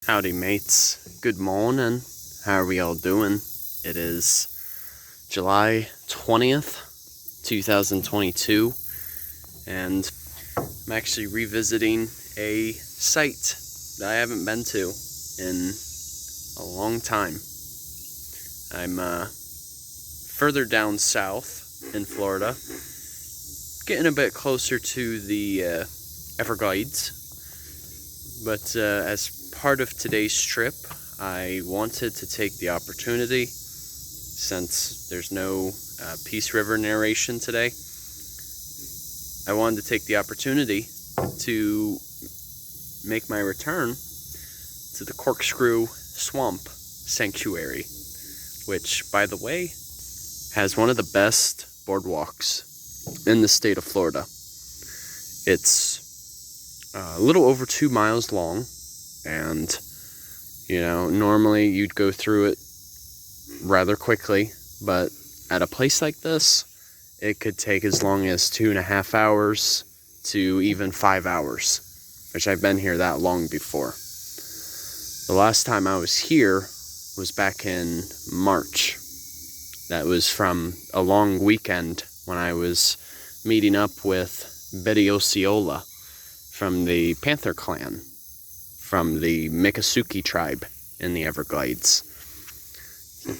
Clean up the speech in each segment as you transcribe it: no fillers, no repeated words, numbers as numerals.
Howdy mates, good morning. How are we all doing? It is July 20th, 2022, and I'm actually revisiting a site that I haven't been to in a long time. I'm further down south in Florida, getting a bit closer to the Everglades, but as part of today's trip, I wanted to take the opportunity, since there's no Peace River narration today, I wanted to take the opportunity to make my return to the Corkscrew Swamp Sanctuary, which, by the way, has one of the best boardwalks in the state of Florida. It's a little over 2 miles long, and normally you'd go through it rather quickly, but at a place like this, it could take as long as 2.5 hours to even 5 hours, which I've been here that long before. The last time I was here was back in March. That was from a long weekend when I was meeting up with Betty Osceola from the Panther Clan, from the Miccosukee tribe in the Everglades.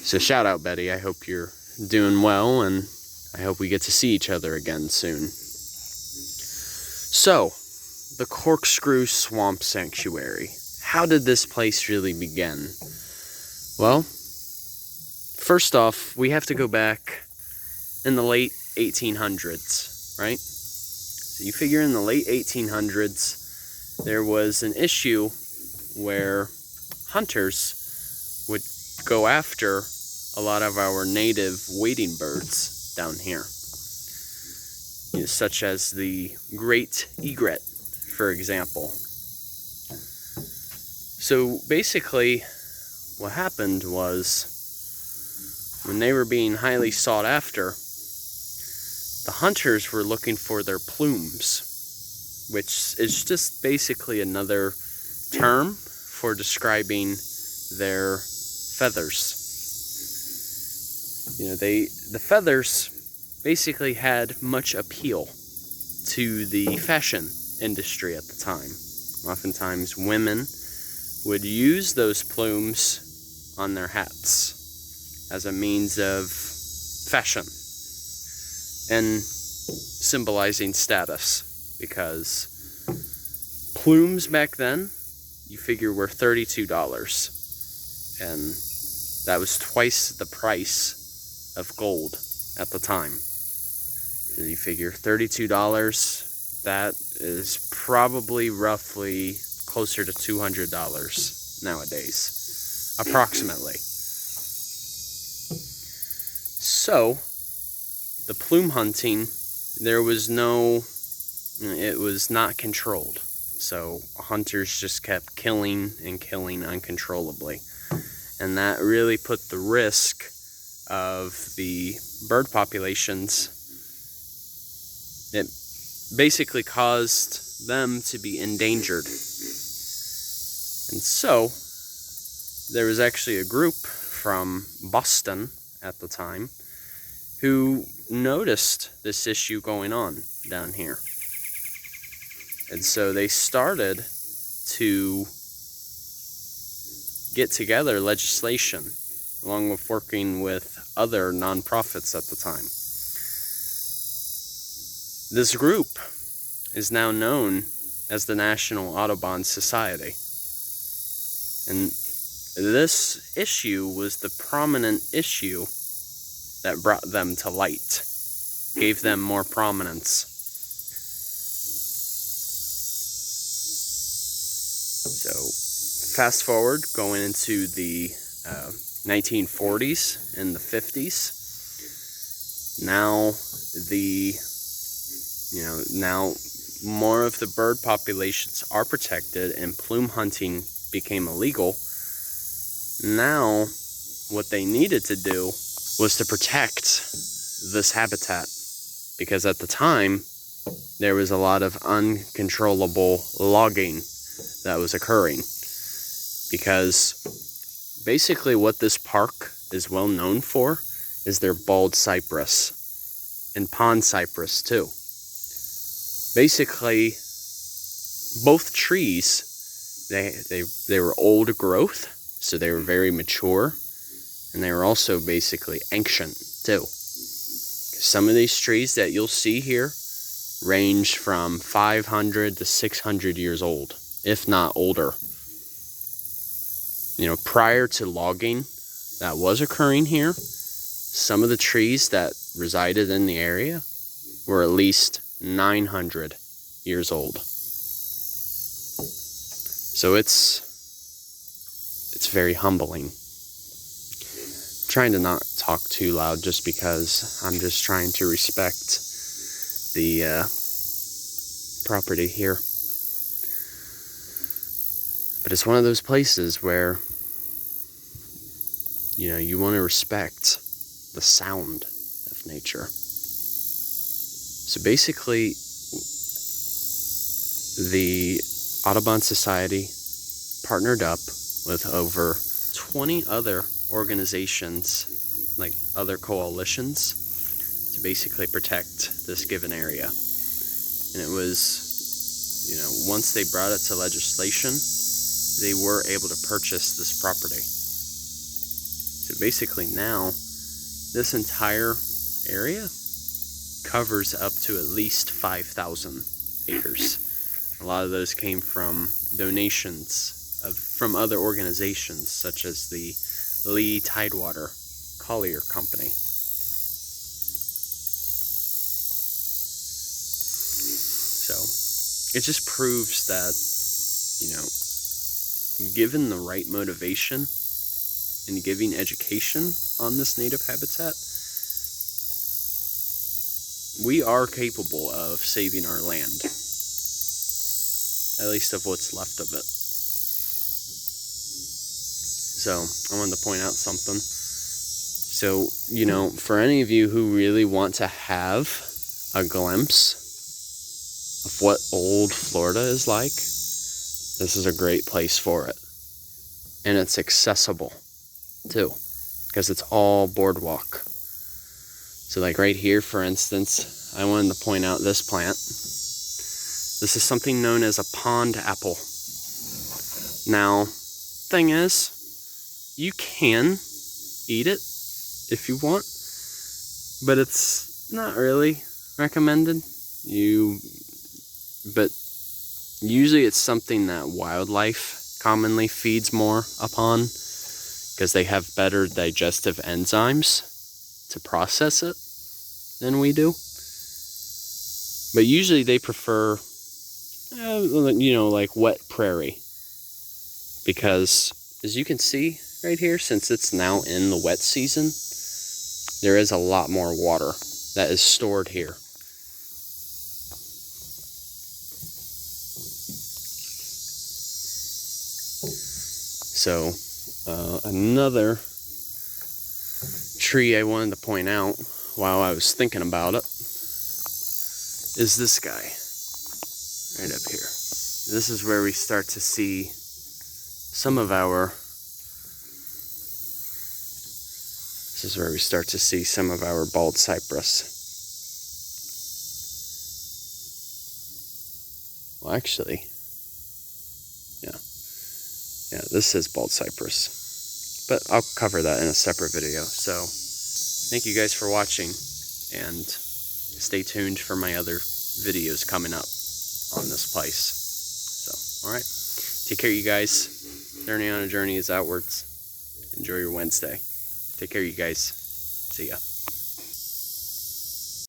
So shout out, Betty. I hope you're doing well, and I hope we get to see each other again soon. So, the Corkscrew Swamp Sanctuary. How did this place really begin? Well, first off, we have to go back in the late 1800s, right? So you figure in the late 1800s, there was an issue where hunters would go after a lot of our native wading birds down here, such as the great egret, for example. So basically, what happened was, when they were being highly sought after, the hunters were looking for their plumes, which is just basically another term for describing their feathers. The feathers basically had much appeal to the fashion industry at the time. Oftentimes women would use those plumes on their hats as a means of fashion and symbolizing status, because plumes back then, you figure, were $32, and that was twice the price of gold at the time. So you figure $32, that is probably roughly closer to $200 nowadays, approximately. So, the plume hunting, it was not controlled. So hunters just kept killing and killing uncontrollably. And that really put the risk of the bird populations, it basically caused them to be endangered. And so, there was actually a group from Boston at the time who noticed this issue going on down here. And so they started to get together legislation, along with working with other nonprofits at the time. This group is now known as the National Audubon Society. And this issue was the prominent issue that brought them to light, gave them more prominence. So, fast forward, going into the 1940s and the 50s. Now more of the bird populations are protected, and plume hunting became illegal. Now, what they needed to do was to protect this habitat, because at the time, there was a lot of uncontrollable logging that was occurring. because basically what this park is well known for is their Bald Cypress and Pine Cypress too. Basically, both trees, they were old growth, so they were very mature, and they were also basically ancient too. Some of these trees that you'll see here range from 500 to 600 years old, if not older. You know, prior to logging that was occurring here, some of the trees that resided in the area were at least 900 years old. So it's very humbling. I'm trying to not talk too loud just because I'm just trying to respect the property here. But it's one of those places where, you know, you want to respect the sound of nature. So basically, the Audubon Society partnered up with over 20 other organizations, like other coalitions, to basically protect this given area. And it was, you know, once they brought it to legislation, they were able to purchase this property. So basically now, this entire area covers up to at least 5,000 acres. A lot of those came from donations from other organizations, such as the Lee Tidewater Collier Company. So it just proves that, you know, given the right motivation and giving education on this native habitat, we are capable of saving our land, at least of what's left of it. So I wanted to point out something. So, you know, for any of you who really want to have a glimpse of what old Florida is like, this is a great place for it. And it's accessible too, because it's all boardwalk. So like right here, for instance, I wanted to point out this plant. This is something known as a pond apple. Now, thing is, you can eat it if you want, but it's not really recommended. But usually it's something that wildlife commonly feeds more upon, because they have better digestive enzymes to process it than we do. But usually they prefer, you know, like wet prairie, because as you can see right here, since it's now in the wet season, there is a lot more water that is stored here. So another tree I wanted to point out while I was thinking about it is this guy right up here. This is where we start to see some of our bald cypress. Well, actually, yeah, this is bald cypress, but I'll cover that in a separate video. So thank you guys for watching, and stay tuned for my other videos coming up on this place. So, alright, take care, you guys. Journey on a Journey is outwards. Enjoy your Wednesday. Take care, you guys. See ya.